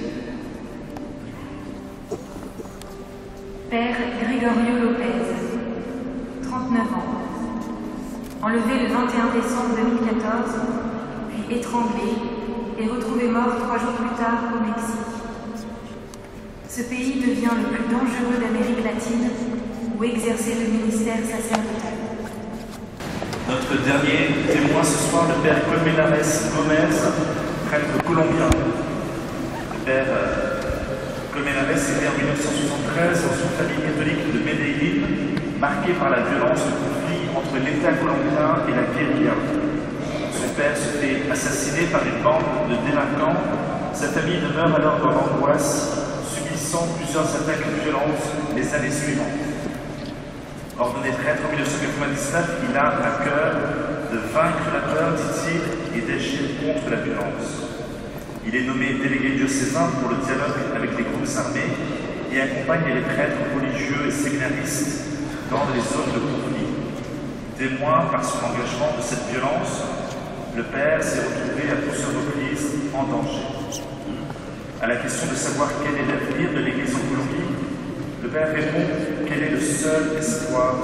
Père Gregorio Lopez, 39 ans. Enlevé le 21 décembre 2014, puis étranglé et retrouvé mort 3 jours plus tard au Mexique. Ce pays devient le plus dangereux d'Amérique latine où exercer le ministère sacerdotal. Notre dernier témoin ce soir, le père Colmenares Gomez, prêtre colombien. Le père Colmenares est né en 1973 dans une famille catholique de Medellín, marquée par la violence du conflit entre l'État colombien et la guérilla. Son père se fait assassiner par une bande de délinquants. Sa famille demeure alors dans l'angoisse, subissant plusieurs attaques violentes les années suivantes. Ordonné prêtre en 1999, il a à cœur de vaincre la peur, dit-il, et d'agir contre la violence. Il est nommé délégué diocésain pour le dialogue avec les groupes armés et accompagne les prêtres religieux et séminaristes dans les zones de conflit. Témoin par son engagement de cette violence, le père s'est retrouvé à plusieurs reprises en danger. À la question de savoir quel est l'avenir de l'Église en Colombie, le père répond quel est le seul espoir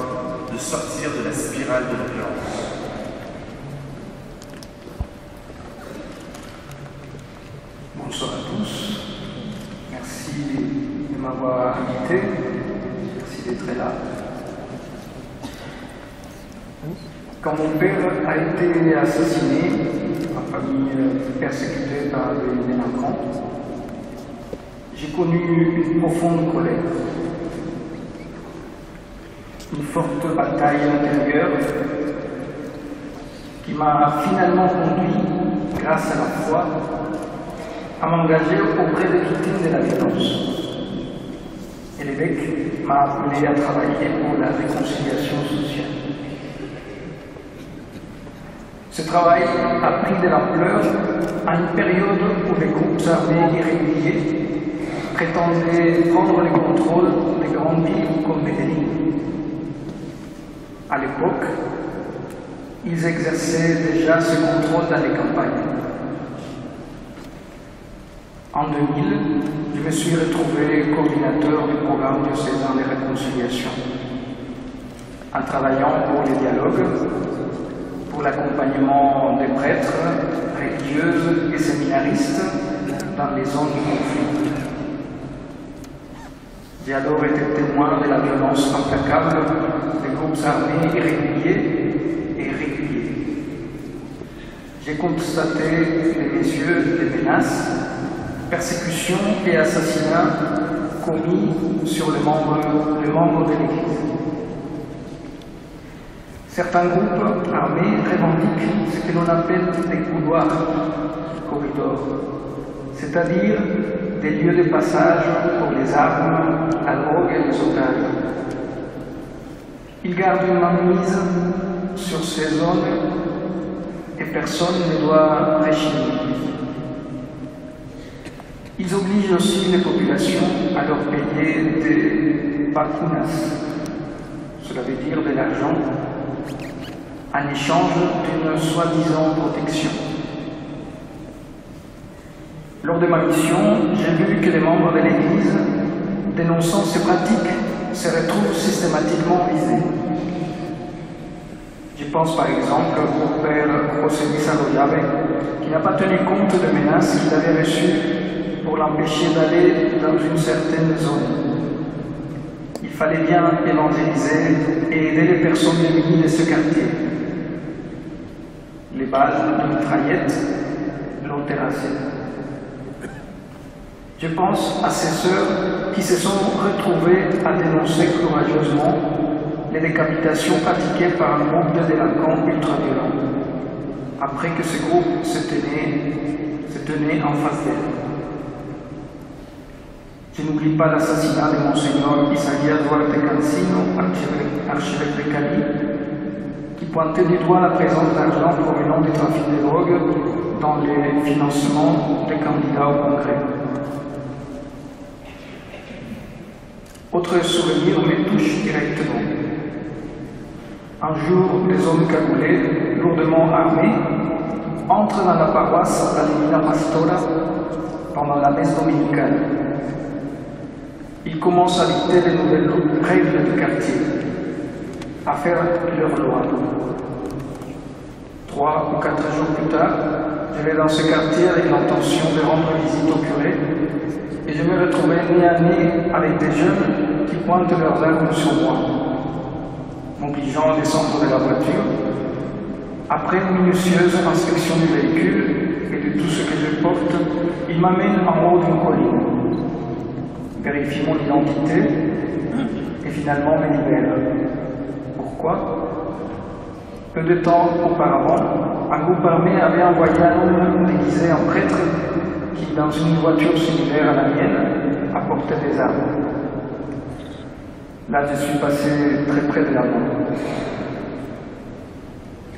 de sortir de la spirale de la violence. Bonsoir à tous. Merci de m'avoir invité. Merci d'être là. Quand mon père a été assassiné, ma famille persécutée par des délinquants, j'ai connu une profonde colère, une forte bataille intérieure qui m'a finalement conduit, grâce à la foi, à m'engager auprès des victimes de la violence. Et l'évêque m'a appelé à travailler pour la réconciliation sociale. Ce travail a pris de l'ampleur à une période où les groupes armés irréguliers prétendaient prendre le contrôle des grandes villes comme Medellín. À l'époque, ils exerçaient déjà ce contrôle dans les campagnes. En 2000, je me suis retrouvé coordinateur du programme diocésain de réconciliation, en travaillant pour les dialogues, pour l'accompagnement des prêtres, religieuses et séminaristes dans les zones de conflit. J'ai alors été témoin de la violence implacable des groupes armés irréguliers et réguliers. J'ai constaté de mes yeux des menaces, persécutions et assassinats commis sur les membres de l'Église. Certains groupes armés revendiquent ce que l'on appelle des couloirs, corridors, c'est-à-dire des lieux de passage pour les armes, la drogue et les otages. Ils gardent une mainmise sur ces zones et personne ne doit rechigner. Ils obligent aussi les populations à leur payer des vacunas, cela veut dire de l'argent, en échange d'une soi-disant protection. Lors de ma mission, j'ai vu que les membres de l'Église, dénonçant ces pratiques, se retrouvent systématiquement visés. Je pense par exemple au père José Luis Arroyave, qui n'a pas tenu compte des menaces qu'il avait reçues pour l'empêcher d'aller dans une certaine zone. Il fallait bien évangéliser et aider les personnes démunies de ce quartier. Les balles de mitraillettes l'ont terrassé. Je pense à ces sœurs qui se sont retrouvées à dénoncer courageusement les décapitations pratiquées par un groupe de délinquants ultra-violents, après que ce groupe se tenait en face d'elles. Je n'oublie pas l'assassinat de Monseigneur Isaías Duarte Cancino, archevêque de Cali, qui pointait du doigt la présence d'argent provenant du trafic de drogue dans les financements des candidats au Congrès. Autre souvenir me touche directement. Un jour, des hommes cagoulés, lourdement armés, entrent dans la paroisse à Divina Pastora pendant la messe dominicale. Ils commencent à dicter les nouvelles règles du quartier, à faire leur loi. 3 ou 4 jours plus tard, je vais dans ce quartier avec l'intention de rendre visite au curé et je me retrouvais nez à nez avec des jeunes qui pointent leurs armes sur moi, m'obligeant à descendre de la voiture. Après une minutieuse inspection du véhicule et de tout ce que je porte, ils m'amènent en haut d'une colline, vérifient mon identité et finalement me libèrent. Pourquoi? Peu de temps auparavant, un groupe armé avait envoyé un homme déguisé en prêtre qui, dans une voiture similaire à la mienne, apportait des armes. Là, je suis passé très près de la mort.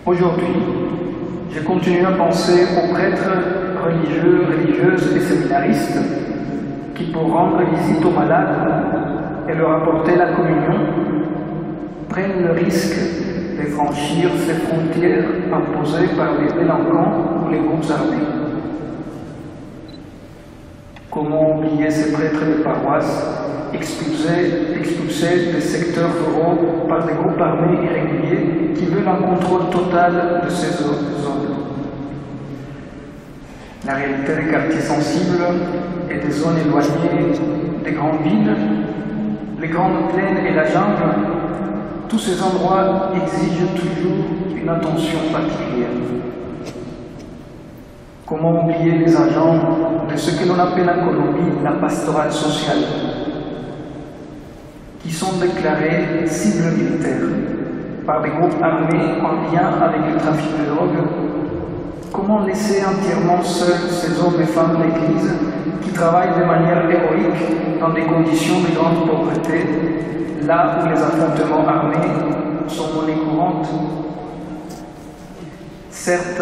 Aujourd'hui, je continue à penser aux prêtres religieux, religieuses et séminaristes qui, pour rendre visite aux malades et leur apporter la communion, prennent le risque de franchir ces frontières imposées par les délinquants ou les groupes armés. Comment oublier ces prêtres de paroisse expulsés des secteurs ruraux par des groupes armés irréguliers qui veulent un contrôle total de ces zones. La réalité des quartiers sensibles et des zones éloignées des grandes villes, les grandes plaines et la jungle, tous ces endroits exigent toujours une attention particulière. Comment oublier les agents de ce que l'on appelle en Colombie la pastorale sociale, qui sont déclarés cibles militaires par des groupes armés en lien avec le trafic de drogue? Comment laisser entièrement seuls ces hommes et femmes d'Église qui travaillent de manière héroïque dans des conditions de grande pauvreté, là où les affrontements armés sont monnaie courante? Certes,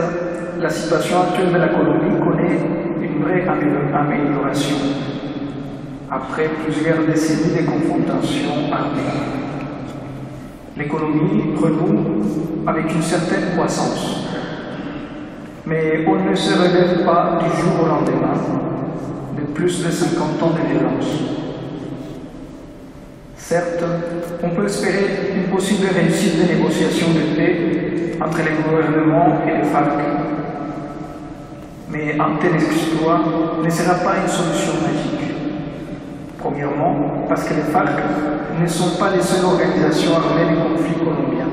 la situation actuelle de la Colombie connaît une vraie amélioration, après plusieurs décennies de confrontations armées. L'économie renoue avec une certaine croissance, mais on ne se relève pas du jour au lendemain de plus de 50 ans de violence. Certes, on peut espérer une possible réussite des négociations de paix entre les gouvernements et les FARC, mais un tel exploit ne sera pas une solution magique. Premièrement, parce que les FARC ne sont pas les seules organisations armées du conflit colombien.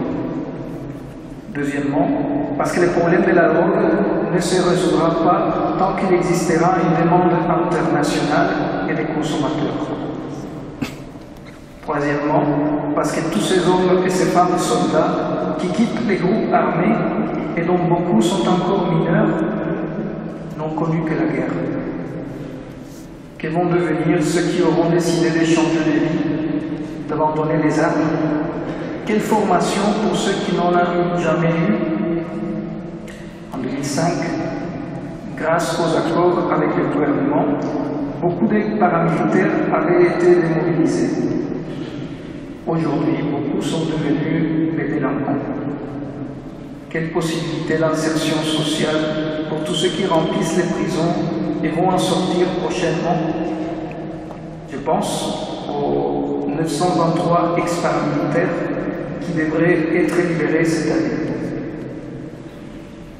Deuxièmement, parce que le problème de la drogue ne se résoudra pas tant qu'il existera une demande internationale et des consommateurs. Troisièmement, parce que tous ces hommes et ces femmes soldats qui quittent les groupes armés et dont beaucoup sont encore mineurs n'ont connu que la guerre. Que vont devenir ceux qui auront décidé de changer de vie, d'abandonner les armes? Quelle formation pour ceux qui n'en ont jamais eu? En 2005, grâce aux accords avec le gouvernement, beaucoup de paramilitaires avaient été démobilisés. Aujourd'hui, beaucoup sont devenus des délinquants. Quelle possibilité d'insertion sociale pour tous ceux qui remplissent les prisons et vont en sortir prochainement? Je pense aux 923 ex-paramilitaires qui devraient être libérés cette année.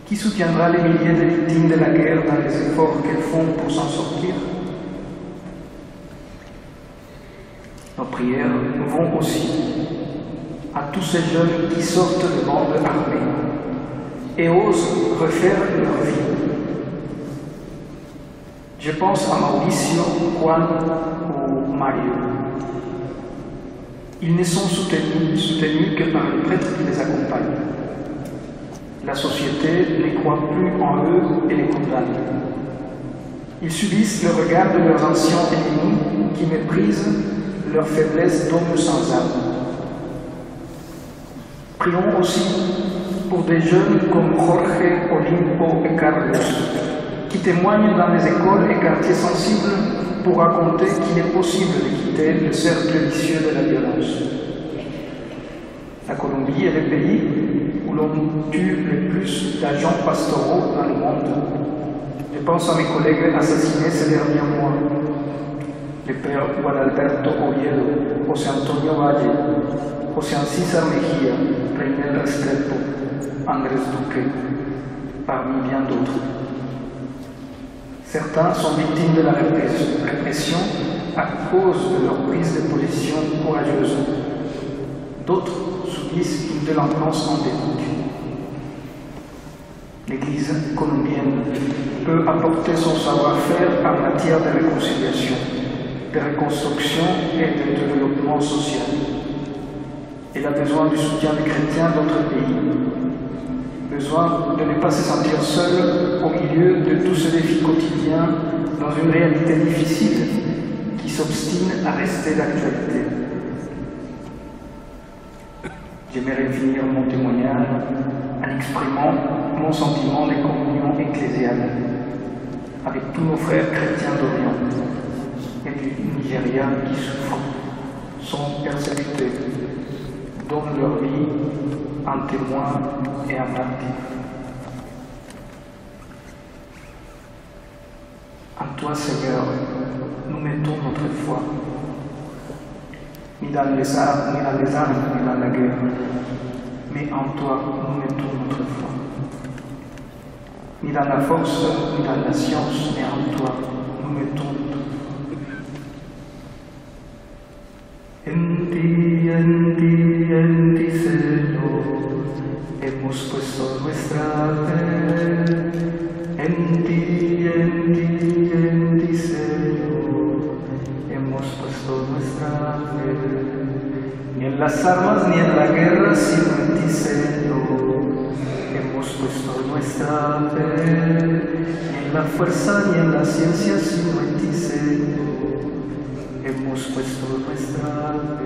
Qui soutiendra les milliers de victimes de la guerre dans les efforts qu'elles font pour s'en sortir? Nos prières vont aussi à tous ces jeunes qui sortent de bandes armées et osent refaire leur vie. Je pense à Mauricio, Juan ou Mario. Ils ne sont soutenus que par les prêtres qui les accompagnent. La société ne croit plus en eux et les condamne. Ils subissent le regard de leurs anciens ennemis qui méprisent leur faiblesse d'hommes sans âme. Prions aussi pour des jeunes comme Jorge, Olimpo et Carlos, qui témoignent dans les écoles et quartiers sensibles pour raconter qu'il est possible de quitter le cercle vicieux de la violence. La Colombie est le pays où l'on tue le plus d'agents pastoraux dans le monde. Je pense à mes collègues assassinés ces derniers mois. Le père Guadalberto Oviedo, José Antonio Valle, José Ancísar Mejía, Reinel Restrepo, Andrés Duque, parmi bien d'autres. Certains sont victimes de la répression à cause de leur prise de position courageuse. D'autres subissent une délinquance endémique. L'Église colombienne peut apporter son savoir-faire en matière de réconciliation, de reconstruction et de développement social. Elle a besoin du soutien des chrétiens d'autres pays, besoin de ne pas se sentir seul au milieu de tous ces défis quotidiens dans une réalité difficile qui s'obstine à rester d'actualité. J'aimerais finir mon témoignage en exprimant mon sentiment de communion ecclésiale avec tous nos frères chrétiens d'Orient et du Nigeria qui souffrent, sont persécutés, donnent leur vie en témoin et en martyr. En toi, Seigneur, nous mettons notre foi, ni dans les armes, ni dans la guerre, mais en toi, nous mettons notre foi. Ni dans la force, ni dans la science, mais en toi, nous mettons notre foi. En ti, Señor, hemos puesto nuestra fe. En ti, Señor, hemos puesto nuestra fe. Ni en las armas ni en la guerra, sino en ti, Señor, hemos puesto nuestra fe. Ni en la fuerza ni en la ciencia, sino en ti, Señor, hemos puesto nuestra fe.